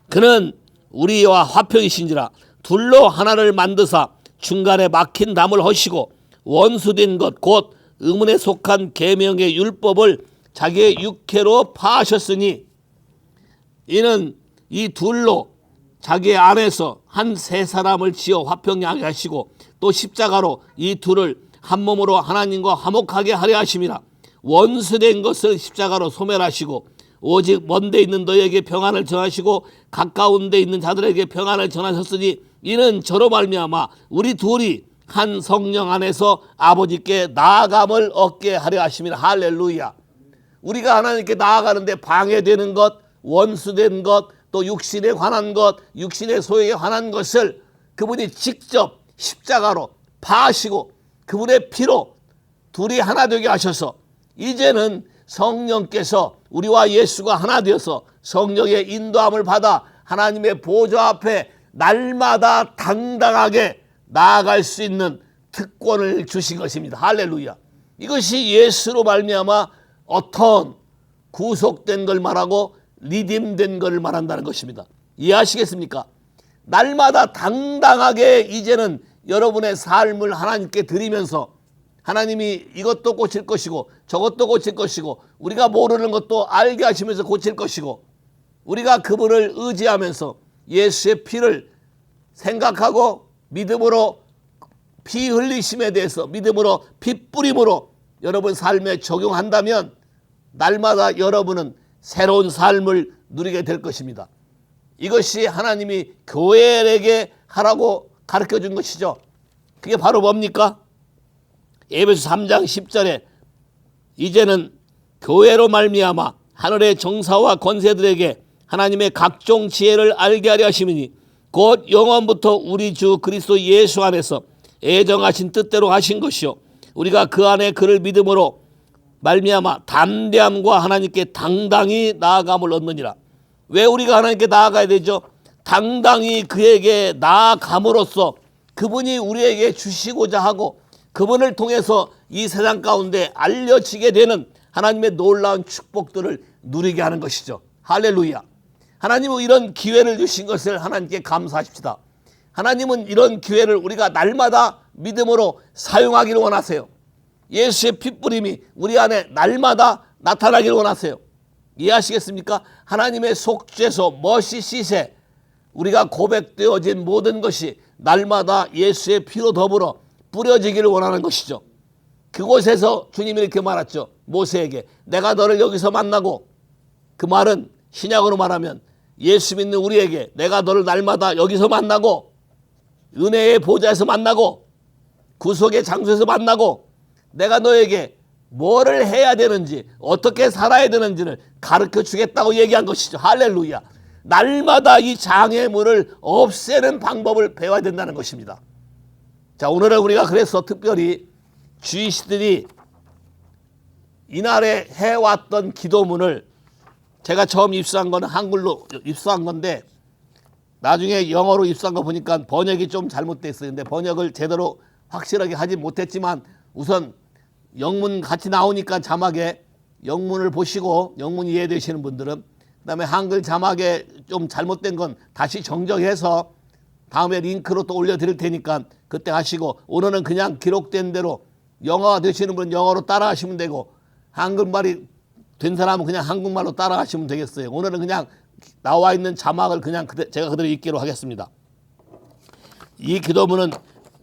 그는 우리와 화평이신지라 둘로 하나를 만드사 중간에 막힌 담을 허시고 원수된 것 곧 의문에 속한 계명의 율법을 자기의 육체로 파하셨으니 이는 이 둘로 자기 안에서 한 세 사람을 지어 화평하게 하시고 또 십자가로 이 둘을 한 몸으로 하나님과 화목하게 하려 하심이라. 원수된 것을 십자가로 소멸하시고 오직 먼데 있는 너희에게 평안을 전하시고 가까운 데 있는 자들에게 평안을 전하셨으니 이는 저로 말미암아 우리 둘이 한 성령 안에서 아버지께 나아감을 얻게 하려 하심이라. 할렐루야. 우리가 하나님께 나아가는데 방해되는 것, 원수된 것, 또 육신에 관한 것, 육신의 소욕에 관한 것을 그분이 직접 십자가로 파하시고 그분의 피로 둘이 하나 되게 하셔서 이제는 성령께서 우리와 예수가 하나 되어서 성령의 인도함을 받아 하나님의 보좌 앞에 날마다 당당하게 나아갈 수 있는 특권을 주신 것입니다. 할렐루야. 이것이 예수로 말미암아 어떤 구속된 걸 말하고 리딤된 걸 말한다는 것입니다. 이해하시겠습니까? 날마다 당당하게 이제는 여러분의 삶을 하나님께 드리면서 하나님이 이것도 고칠 것이고 저것도 고칠 것이고 우리가 모르는 것도 알게 하시면서 고칠 것이고 우리가 그분을 의지하면서 예수의 피를 생각하고 믿음으로 피 흘리심에 대해서 믿음으로 피 뿌림으로 여러분 삶에 적용한다면 날마다 여러분은 새로운 삶을 누리게 될 것입니다. 이것이 하나님이 교회에게 하라고 가르쳐준 것이죠. 그게 바로 뭡니까? 에베소 3장 10절에 이제는 교회로 말미암아 하늘의 정사와 권세들에게 하나님의 각종 지혜를 알게 하려 하심이니 곧 영원부터 우리 주 그리스도 예수 안에서 애정하신 뜻대로 하신 것이요 우리가 그 안에 그를 믿음으로 말미암아 담대함과 하나님께 당당히 나아감을 얻느니라. 왜 우리가 하나님께 나아가야 되죠? 당당히 그에게 나아감으로써 그분이 우리에게 주시고자 하고 그분을 통해서 이 세상 가운데 알려지게 되는 하나님의 놀라운 축복들을 누리게 하는 것이죠. 할렐루야. 하나님은 이런 기회를 주신 것을 하나님께 감사하십시다. 하나님은 이런 기회를 우리가 날마다 믿음으로 사용하기를 원하세요. 예수의 핏부림이 우리 안에 날마다 나타나기를 원하세요. 이해하시겠습니까? 하나님의 속죄소 머시시세 우리가 고백되어진 모든 것이 날마다 예수의 피로 더불어 뿌려지기를 원하는 것이죠. 그곳에서 주님이 이렇게 말했죠. 모세에게 내가 너를 여기서 만나고 그 말은 신약으로 말하면 예수 믿는 우리에게 내가 너를 날마다 여기서 만나고 은혜의 보좌에서 만나고 구속의 장소에서 만나고 내가 너에게 뭐를 해야 되는지 어떻게 살아야 되는지를 가르쳐 주겠다고 얘기한 것이죠. 할렐루야. 날마다 이 장애물을 없애는 방법을 배워야 된다는 것입니다. 자, 오늘은 우리가 그래서 특별히 주이시들이 이날에 해왔던 기도문을 제가 처음 입수한 거는 한글로 입수한 건데 나중에 영어로 입수한 거 보니까 번역이 좀 잘못되어 있어요. 근데 번역을 제대로 확실하게 하지 못했지만 우선 영문 같이 나오니까 자막에 영문을 보시고 영문 이해되시는 분들은 그다음에 한글 자막에 좀 잘못된 건 다시 정정해서 다음에 링크로 또 올려드릴 테니까 그때 하시고 오늘은 그냥 기록된 대로 영어가 되시는 분은 영어로 따라 하시면 되고 한국말이 된 사람은 그냥 한국말로 따라 하시면 되겠어요. 오늘은 그냥 나와 있는 자막을 그냥 제가 그대로 읽기로 하겠습니다. 이 기도문은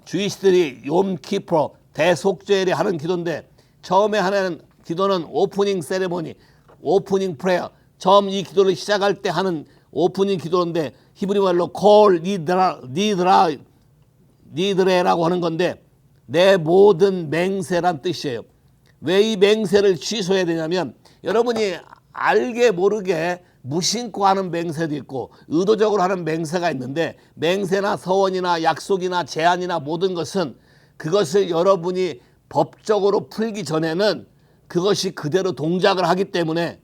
주이시들이 욤키퍼 대속죄일에 하는 기도인데 처음에 하는 기도는 오프닝 세레모니, 오프닝 프레어 처음 이 기도를 시작할 때 하는 오프닝 기도인데 히브리 말로 콜 니드레라고 하는 건데 내 모든 맹세란 뜻이에요. 왜 이 맹세를 취소해야 되냐면 여러분이 알게 모르게 무심코 하는 맹세도 있고 의도적으로 하는 맹세가 있는데 맹세나 서원이나 약속이나 제안이나 모든 것은 그것을 여러분이 법적으로 풀기 전에는 그것이 그대로 동작을 하기 때문에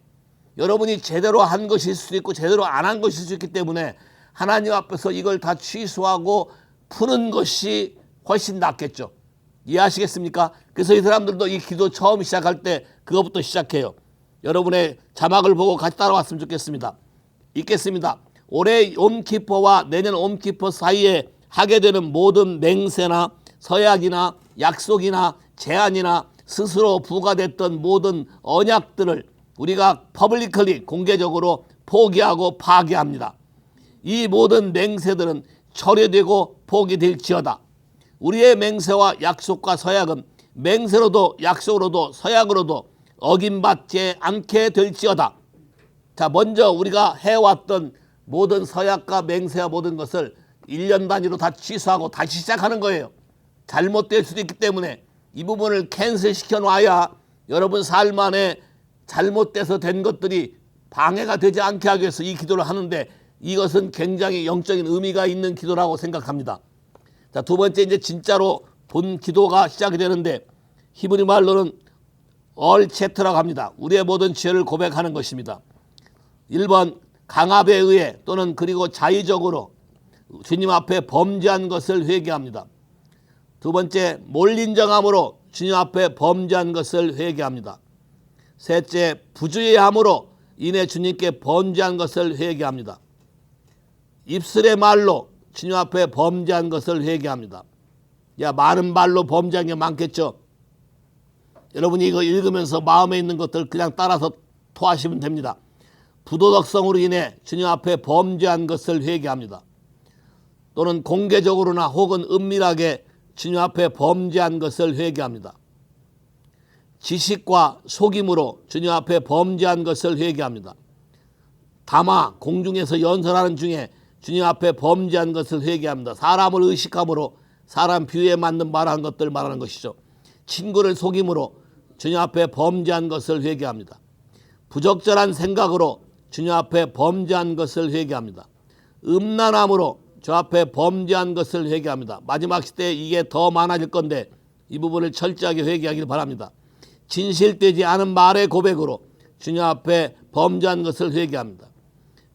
여러분이 제대로 한 것일 수도 있고 제대로 안 한 것일 수 있기 때문에 하나님 앞에서 이걸 다 취소하고 푸는 것이 훨씬 낫겠죠. 이해하시겠습니까? 그래서 이 사람들도 이 기도 처음 시작할 때 그것부터 시작해요. 여러분의 자막을 보고 같이 따라왔으면 좋겠습니다. 읽겠습니다. 올해 욤키퍼와 내년 욤키퍼 사이에 하게 되는 모든 맹세나 서약이나 약속이나 제안이나 스스로 부과됐던 모든 언약들을 우리가 퍼블리컬리 공개적으로 포기하고 파기합니다. 이 모든 맹세들은 철회되고 포기될지어다. 우리의 맹세와 약속과 서약은 맹세로도 약속으로도 서약으로도 어김받지 않게 될지어다. 자, 먼저 우리가 해왔던 모든 서약과 맹세와 모든 것을 1년 단위로 다 취소하고 다시 시작하는 거예요. 잘못될 수도 있기 때문에 이 부분을 캔슬시켜 놔야 여러분 삶 안에 잘못돼서 된 것들이 방해가 되지 않게 하기 위해서 이 기도를 하는데, 이것은 굉장히 영적인 의미가 있는 기도라고 생각합니다. 자, 두 번째, 이제 진짜로 본 기도가 시작이 되는데, 히브리 말로는 all chapter라고 합니다. 우리의 모든 죄를 고백하는 것입니다. 1번, 강압에 의해 또는 그리고 자의적으로 주님 앞에 범죄한 것을 회개합니다. 두 번째, 몰린 정함으로 주님 앞에 범죄한 것을 회개합니다. 셋째, 부주의함으로 인해 주님께 범죄한 것을 회개합니다. 입술의 말로 주님 앞에 범죄한 것을 회개합니다. 많은 말로 범죄한 게 많겠죠. 여러분이 이거 읽으면서 마음에 있는 것들 그냥 따라서 토하시면 됩니다. 부도덕성으로 인해 주님 앞에 범죄한 것을 회개합니다. 또는 공개적으로나 혹은 은밀하게 주님 앞에 범죄한 것을 회개합니다. 지식과 속임으로 주님 앞에 범죄한 것을 회개합니다. 다마 공중에서 연설하는 중에 주님 앞에 범죄한 것을 회개합니다. 사람을 의식함으로 사람 비유에 맞는 말한 것들 말하는 것이죠. 친구를 속임으로 주님 앞에 범죄한 것을 회개합니다. 부적절한 생각으로 주님 앞에 범죄한 것을 회개합니다. 음란함으로 주 앞에 범죄한 것을 회개합니다. 마지막 시대에 이게 더 많아질 건데 이 부분을 철저하게 회개하길 바랍니다. 진실되지 않은 말의 고백으로 주님 앞에 범죄한 것을 회개합니다.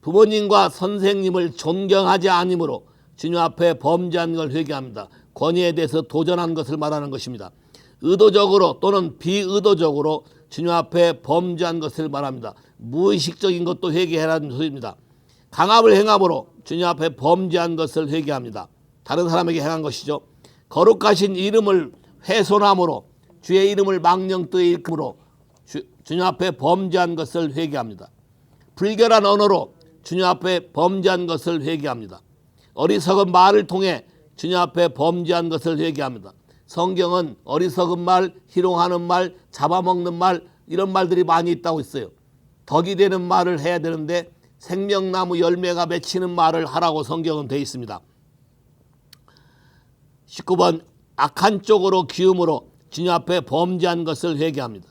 부모님과 선생님을 존경하지 않으므로 주님 앞에 범죄한 걸 회개합니다. 권위에 대해서 도전한 것을 말하는 것입니다. 의도적으로 또는 비의도적으로 주님 앞에 범죄한 것을 말합니다. 무의식적인 것도 회개해라는 소리입니다. 강압을 행함으로 주님 앞에 범죄한 것을 회개합니다. 다른 사람에게 행한 것이죠. 거룩하신 이름을 훼손함으로 주의 이름을 망령되이 일금으로 주님 앞에 범죄한 것을 회개합니다. 불결한 언어로 주님 앞에 범죄한 것을 회개합니다. 어리석은 말을 통해 주님 앞에 범죄한 것을 회개합니다. 성경은 어리석은 말, 희롱하는 말, 잡아먹는 말, 이런 말들이 많이 있다고 있어요. 덕이 되는 말을 해야 되는데 생명나무 열매가 맺히는 말을 하라고 성경은 되어 있습니다. 19번, 악한 쪽으로 기움으로 주님 앞에 범죄한 것을 회개합니다.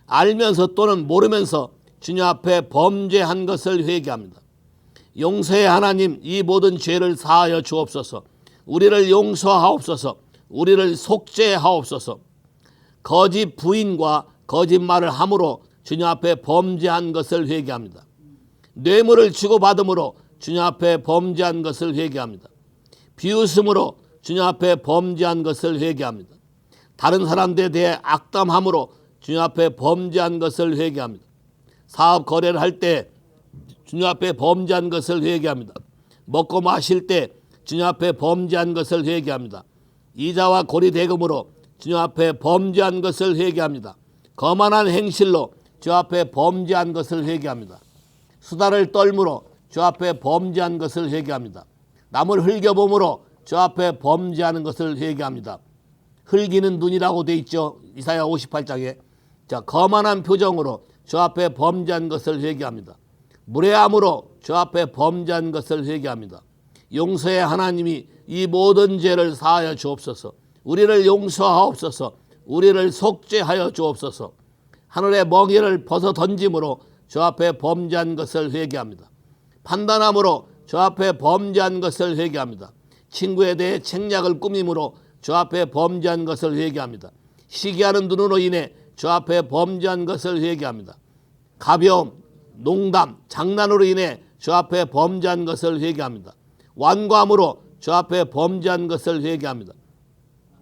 알면서 또는 모르면서 주님 앞에 범죄한 것을 회개합니다. 용서의 하나님, 이 모든 죄를 사하여 주옵소서. 우리를 용서하옵소서. 우리를 속죄하옵소서. 거짓 부인과 거짓말을 함으로 주님 앞에 범죄한 것을 회개합니다. 뇌물을 주고받음으로 주님 앞에 범죄한 것을 회개합니다. 비웃음으로 주님 앞에 범죄한 것을 회개합니다. 다른 사람들에 대해 악담함으로 주님 앞에 범죄한 것을 회개합니다. 사업 거래를 할 때 주님 앞에 범죄한 것을 회개합니다. 먹고 마실 때 주님 앞에 범죄한 것을 회개합니다. 이자와 고리대금으로 주님 앞에 범죄한 것을 회개합니다. 거만한 행실로 주 앞에 범죄한 것을 회개합니다. 수다를 떨므로 주 앞에 범죄한 것을 회개합니다. 남을 흘겨봄으로 주 앞에 범죄하는 것을 회개합니다. 흘기는 눈이라고 돼 있죠. 이사야 58장에. 자, 거만한 표정으로 주 앞에 범죄한 것을 회개합니다. 무례함으로 주 앞에 범죄한 것을 회개합니다. 용서의 하나님이 이 모든 죄를 사하여 주옵소서. 우리를 용서하옵소서. 우리를 속죄하여 주옵소서. 하늘의 멍에를 벗어 던짐으로 주 앞에 범죄한 것을 회개합니다. 판단함으로 주 앞에 범죄한 것을 회개합니다. 친구에 대해 책략을 꾸밈으로 주 앞에 범죄한 것을 회개합니다. 시기하는 눈으로 인해 주 앞에 범죄한 것을 회개합니다. 가벼움, 농담, 장난으로 인해 주 앞에 범죄한 것을 회개합니다. 완고함으로 주 앞에 범죄한 것을 회개합니다.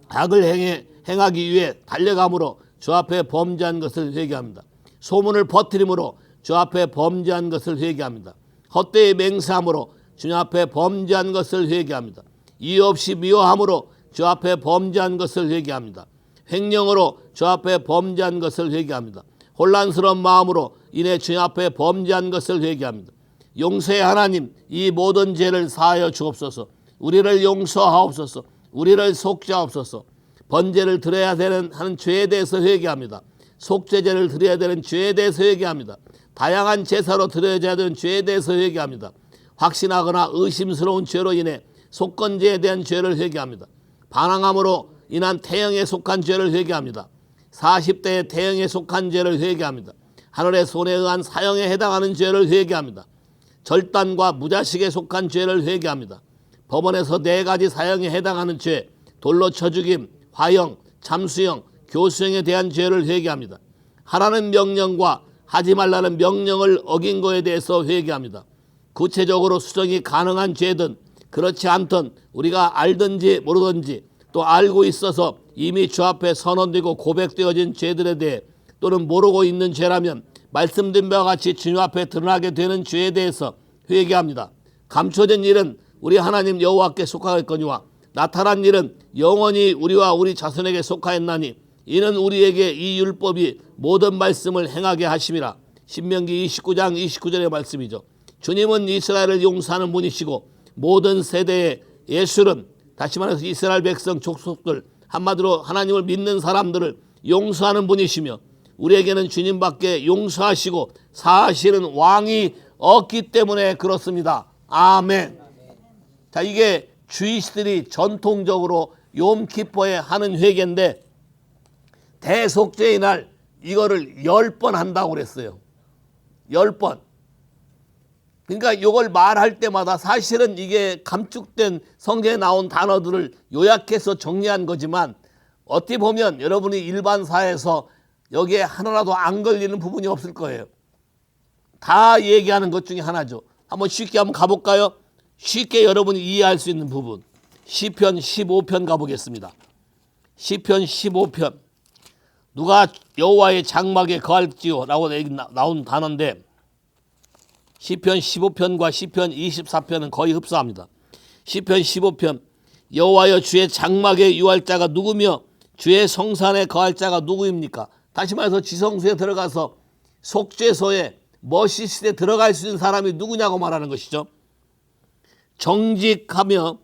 악을 행하기 위해 달려감으로 주 앞에 범죄한 것을 회개합니다. 소문을 퍼뜨림으로 주 앞에 범죄한 것을 회개합니다. 헛되이 맹세함으로 주님 앞에 범죄한 것을 회개합니다. 이유 없이 미워함으로 주 앞에 범죄한 것을 회개합니다. 횡령으로 주 앞에 범죄한 것을 회개합니다. 혼란스러운 마음으로 인해 주님 앞에 범죄한 것을 회개합니다. 용서의 하나님, 이 모든 죄를 사하여 주옵소서. 우리를 용서하옵소서. 우리를 속죄하옵소서. 번제를 드려야 되는 하는 죄에 대해서 회개합니다. 속죄제를 드려야 되는 죄에 대해서 회개합니다. 다양한 제사로 드려야 되는 죄에 대해서 회개합니다. 확신하거나 의심스러운 죄로 인해 속건제에 대한 죄를 회개합니다. 반항함으로 인한 태형에 속한 죄를 회개합니다. 40대의 태형에 속한 죄를 회개합니다. 하늘의 손에 의한 사형에 해당하는 죄를 회개합니다. 절단과 무자식에 속한 죄를 회개합니다. 법원에서 4가지 사형에 해당하는 죄, 돌로 쳐 죽임, 화형, 참수형, 교수형에 대한 죄를 회개합니다. 하라는 명령과 하지 말라는 명령을 어긴 것에 대해서 회개합니다. 구체적으로 수정이 가능한 죄든 그렇지 않든 우리가 알든지 모르든지 또 알고 있어서 이미 주 앞에 선언되고 고백되어진 죄들에 대해 또는 모르고 있는 죄라면 말씀드린 바와 같이 주님 앞에 드러나게 되는 죄에 대해서 회개합니다. 감춰진 일은 우리 하나님 여호와께 속하였거니와 나타난 일은 영원히 우리와 우리 자손에게 속하였나니 이는 우리에게 이 율법이 모든 말씀을 행하게 하심이라. 신명기 29장 29절의 말씀이죠. 주님은 이스라엘을 용서하는 분이시고 모든 세대의 예술은, 다시 말해서 이스라엘 백성 족속들, 한마디로 하나님을 믿는 사람들을 용서하는 분이시며 우리에게는 주님밖에 용서하시고 사하시는 왕이 없기 때문에 그렇습니다. 아멘. 자, 이게 주이시들이 전통적으로 욤키퍼에 하는 회개인데 대속죄의 날 이거를 10번 한다고 그랬어요. 10번. 그러니까 이걸 말할 때마다 사실은 이게 감축된 성경에 나온 단어들을 요약해서 정리한 거지만 어떻게 보면 여러분이 일반 사회에서 여기에 하나라도 안 걸리는 부분이 없을 거예요. 다 얘기하는 것 중에 하나죠. 한번 쉽게 한번 가볼까요? 쉽게 여러분이 이해할 수 있는 부분. 시편 15편 가보겠습니다. 시편 15편. 누가 여호와의 장막에 거할지요 라고 나온 단어인데 시편 15편과 시편 24편은 거의 흡사합니다. 시편 15편. 여호와여 주의 장막에 유할 자가 누구며 주의 성산에 거할 자가 누구입니까? 다시 말해서 지성소에 들어가서 속죄소에 머시시에 들어갈 수 있는 사람이 누구냐고 말하는 것이죠. 정직하며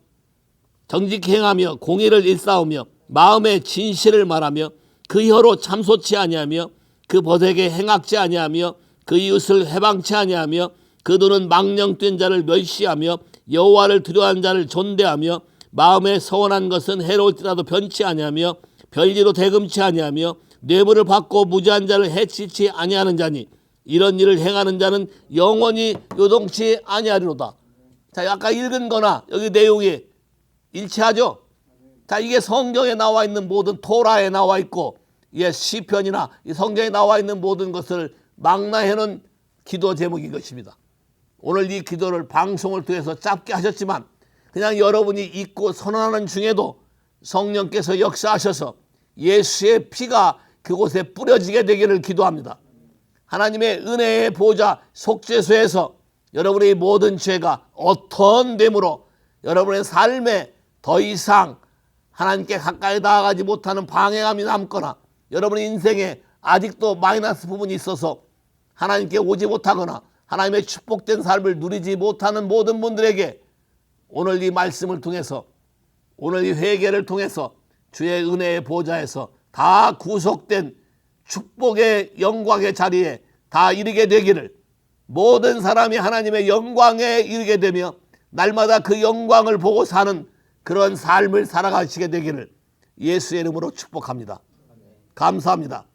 정직행하며 공의를 일싸우며 마음의 진실을 말하며 그 혀로 참소치 아니하며 그 벗에게 행악지 아니하며 그 이웃을 해방치 아니하며 그 눈은 망령된 자를 멸시하며 여호와를 두려워하는 자를 존대하며 마음에 서원한 것은 해로울지라도 변치 아니하며 별리로 대금치 아니하며 뇌물을 받고 무지한 자를 해치지 아니하는 자니 이런 일을 행하는 자는 영원히 요동치 아니하리로다. 자, 아까 읽은 거나 여기 내용이 일치하죠? 자, 이게 성경에 나와 있는 모든 토라에 나와 있고 이게 시편이나 이 성경에 나와 있는 모든 것을 망라해놓은 기도 제목인 것입니다. 오늘 이 기도를 방송을 통해서 짧게 하셨지만 그냥 여러분이 읽고 선언하는 중에도 성령께서 역사하셔서 예수의 피가 그곳에 뿌려지게 되기를 기도합니다. 하나님의 은혜의 보좌 속죄소에서 여러분의 모든 죄가 어떤 됨으로 여러분의 삶에 더 이상 하나님께 가까이 나아가지 못하는 방해감이 남거나 여러분의 인생에 아직도 마이너스 부분이 있어서 하나님께 오지 못하거나 하나님의 축복된 삶을 누리지 못하는 모든 분들에게 오늘 이 말씀을 통해서 오늘 이 회개를 통해서 주의 은혜의 보좌에서 다 구속된 축복의 영광의 자리에 다 이르게 되기를 모든 사람이 하나님의 영광에 이르게 되며 날마다 그 영광을 보고 사는 그런 삶을 살아가시게 되기를 예수의 이름으로 축복합니다. 감사합니다.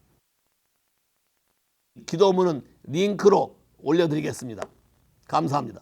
기도문은 링크로 올려드리겠습니다. 감사합니다.